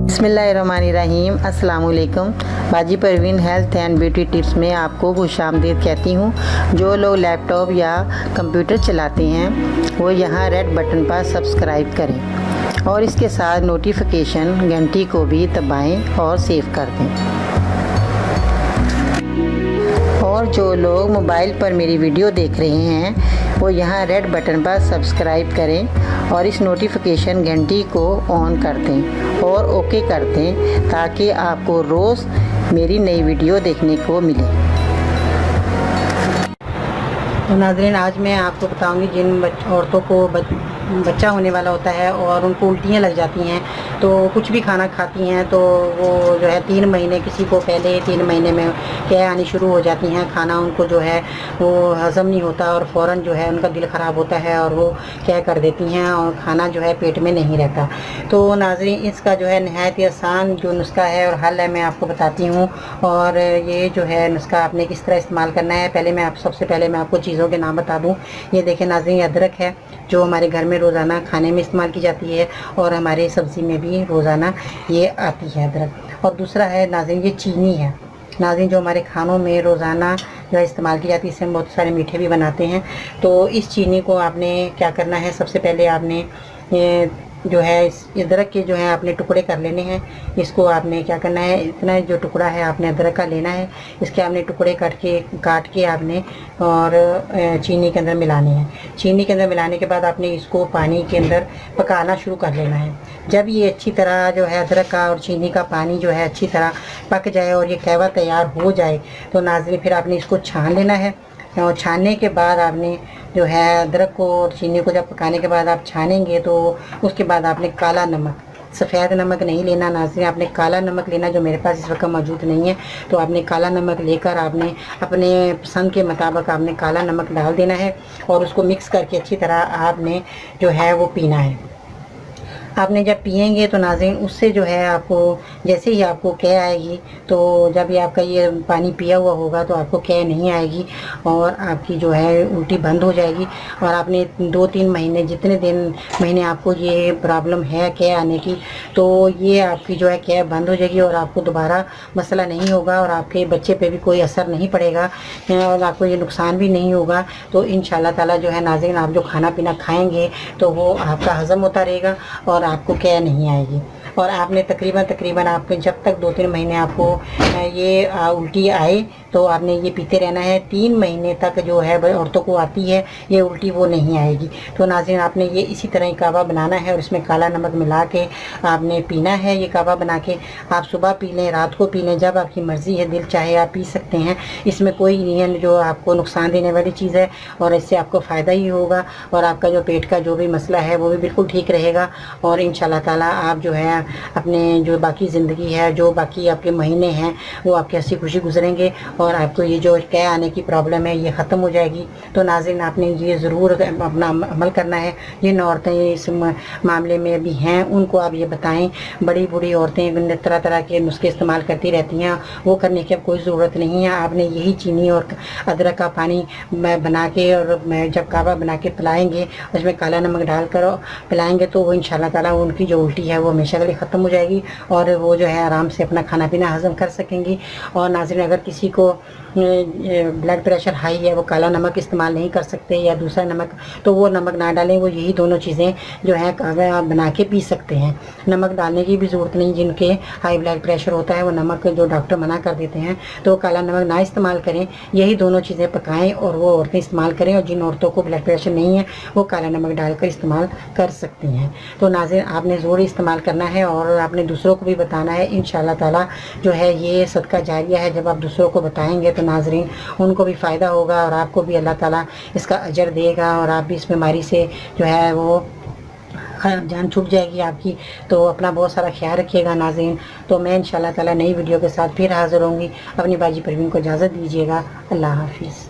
बिस्मिल्लाहिर्रहमानिर्रहीम। अस्सलाम वालेकुम। बाजी Parveen health and beauty tips में आपको खुशामदीद कहती हूँ। जो लोग लैपटॉप या कंप्यूटर चलाते हैं वो यहाँ रेड बटन पर सब्सक्राइब करें और इसके साथ नोटिफिकेशन घंटी को भी दबाएं और सेव कर दें। और जो लोग मोबाइल पर मेरी वीडियो देख रहे हैं वो यहाँ रेड बटन पर सब्सक्राइब करें और इस नोटिफिकेशन घंटी को ऑन कर दें और ओके कर दें ताकि आपको रोज़ मेरी नई वीडियो देखने को मिले। तो नाज़रीन, आज मैं आपको बताऊंगी जिन औरतों को बच्चा होने वाला होता है और उनको उल्टियाँ लग जाती हैं, तो कुछ भी खाना खाती हैं तो वो जो है 3 महीने, किसी को पहले 3 महीने में कै आनी शुरू हो जाती हैं। खाना उनको जो है वो हज़म नहीं होता और फ़ौरन जो है उनका दिल ख़राब होता है और वो कै कर देती हैं और खाना जो है पेट में नहीं रहता। तो नाज़रीन, इसका जो है नहायत ही आसान जो नुस्खा है और हल है मैं आपको बताती हूँ। और ये जो है नुस्खा आपने किस तरह इस्तेमाल करना है, सबसे पहले मैं आपको चीज़ों के नाम बता दूँ। ये देखें नाज़रीन, अदरक है जो हमारे घर में रोज़ाना खाने में इस्तेमाल की जाती है और हमारे सब्ज़ी में भी रोज़ाना ये आती है अदरक। और दूसरा है नाज़रीन, ये चीनी है नाज़रीन, जो हमारे खानों में रोज़ाना जो है इस्तेमाल की जाती है। इससे हम बहुत सारे मीठे भी बनाते हैं। तो इस चीनी को आपने क्या करना है, सबसे पहले आपने जो है इस अदरक के जो है आपने टुकड़े कर लेने हैं। इसको आपने क्या करना है, इतना जो टुकड़ा है आपने अदरक का लेना है, इसके आपने टुकड़े काट के आपने और चीनी के अंदर मिलाने हैं। चीनी के अंदर मिलाने के बाद आपने इसको पानी के अंदर पकाना शुरू कर लेना है। जब ये अच्छी तरह जो है अदरक का और चीनी का पानी जो है अच्छी तरह पक जाए और ये कहवा तैयार हो जाए तो नाज़रीन फिर आपने इसको छान लेना है। और छानने के बाद आपने जो है अदरक को और चीनी को जब पकाने के बाद आप छानेंगे तो उसके बाद आपने काला नमक, सफ़ेद नमक नहीं लेना नाज़रीन, आपने काला नमक लेना, जो मेरे पास इस वक्त मौजूद नहीं है। तो आपने काला नमक लेकर आपने अपने पसंद के मुताबिक आपने काला नमक डाल देना है और उसको मिक्स करके अच्छी तरह आपने जो है वो पीना है। आपने जब पिएंगे तो नाज़रीन उससे जो है आपको जैसे ही आपको कै आएगी, तो जब ये आपका ये पानी पिया हुआ होगा तो आपको कै नहीं आएगी और आपकी जो है उल्टी बंद हो जाएगी। और आपने 2-3 महीने, जितने महीने आपको ये प्रॉब्लम है कै आने की, तो ये आपकी जो है कै बंद हो जाएगी और आपको दोबारा मसला नहीं होगा और आपके बच्चे पे भी कोई असर नहीं पड़ेगा और आपको ये नुकसान भी नहीं होगा। तो इंशाल्लाह ताला जो है नाज़रीन, आप जो खाना पीना खाएँगे तो वो आपका हज़म होता रहेगा और आपको कै नहीं आएगी। और आपने तकरीबन आपके जब तक 2-3 महीने आपको ये उल्टी आए तो आपने ये पीते रहना है। 3 महीने तक जो है औरतों को आती है ये उल्टी, वो नहीं आएगी। तो नाज़रीन, आपने ये इसी तरह ही कावा बनाना है और इसमें काला नमक मिला के आपने पीना है। ये कावा बना के आप सुबह पी लें, रात को पी लें, जब आपकी मर्ज़ी है, दिल चाहे आप पी सकते हैं। इसमें कोई नहीं है जो आपको नुकसान देने वाली चीज़ है और इससे आपको फ़ायदा ही होगा और आपका जो पेट का जो भी मसला है वो भी बिल्कुल ठीक रहेगा। और इंशाल्लाह ताला आप जो है अपने जो बाकी ज़िंदगी है, जो बाकी आपके महीने हैं, वो आपके हंसी खुशी गुजरेंगे और आपको ये जो कै आने की प्रॉब्लम है ये ख़त्म हो जाएगी। तो नाज़रीन, आपने ये ज़रूर अपना अमल करना है। जिन औरतें इस मामले में भी हैं उनको आप ये बताएं। बड़ी बूढ़ी औरतें तरह तरह के नुस्खे इस्तेमाल करती रहती हैं, वो करने की अब कोई ज़रूरत नहीं है। आपने यही चीनी और अदरक का पानी बना के और जब कावा बना के पिलाएँगे, उसमें काला नमक डाल कर पिलाएँगे तो वो इंशाल्लाह ताला उनकी जो उल्टी है वो हमेशा के लिए ख़त्म हो जाएगी और वो जो है आराम से अपना खाना पीना हज़म कर सकेंगी। और नाज़रीन, अगर किसी को ब्लड प्रेशर हाई है, वो काला नमक इस्तेमाल नहीं कर सकते या दूसरा नमक, तो वो नमक ना डालें, वो यही दोनों चीज़ें जो है कावा बना के पी सकते हैं। नमक डालने की भी ज़रूरत नहीं, जिनके हाई ब्लड प्रेशर होता है वो नमक जो डॉक्टर मना कर देते हैं तो काला नमक ना इस्तेमाल करें। यही दोनों चीज़ें पकाएँ और वो औरतें इस्तेमाल करें और जिन औरतों को ब्लड प्रेशर नहीं है वो काला नमक डालकर इस्तेमाल कर सकती हैं। तो नाज़रीन, आपने ज़रूर इस्तेमाल करना है और आपने दूसरों को भी बताना है। इंशाल्लाह ताला जो है ये सदका जारिया है। जब आप दूसरों को बताएंगे तो नाज़रीन उनको भी फ़ायदा होगा और आपको भी अल्लाह ताला इसका अजर देगा और आप भी इस बीमारी से जो है वो जान छूट जाएगी आपकी। तो अपना बहुत सारा ख्याल रखिएगा नाज़रीन। तो मैं इंशाल्लाह ताला नई वीडियो के साथ फिर हाज़िर होंगी। अपनी बाजी परवीन को इजाज़त दीजिएगा। अल्लाह हाफिज़।